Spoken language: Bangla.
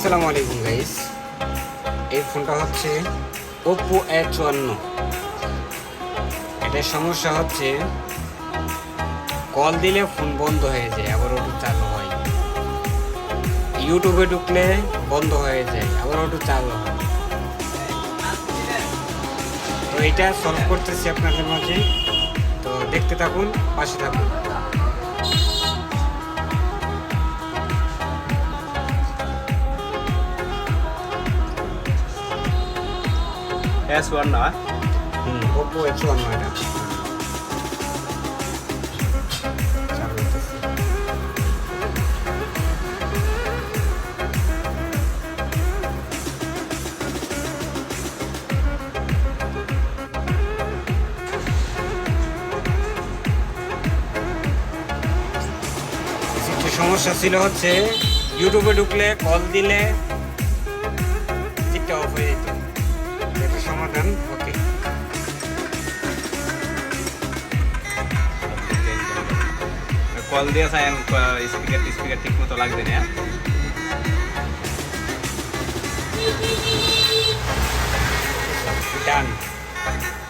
আসসালামু আলাইকুম গাইস। এই ফোনটা হচ্ছে ওপো A54। এটার সমস্যা হচ্ছে কল দিলে ফোন বন্ধ হয়ে যায়, আবার ওটা চালু হয়। ইউটিউবে ঢুকলে বন্ধ হয়ে যায়, আবার ওটা চালু হয়। তো এটা সলভ করতেছি আপনাদের মাঝে, তো দেখতে থাকুন, পাশে থাকুন। S1 না ওপো A54 এটা চালু হইতেছে। একটু সমস্যা ছিল হচ্ছে ইউটিউবে ঢুকলে কল দিলে চিপটা অফ হয়ে যেত। এটা সমাধান ওকে। কল দিয়ে স্পিকার ঠিক মতো লাগবে না।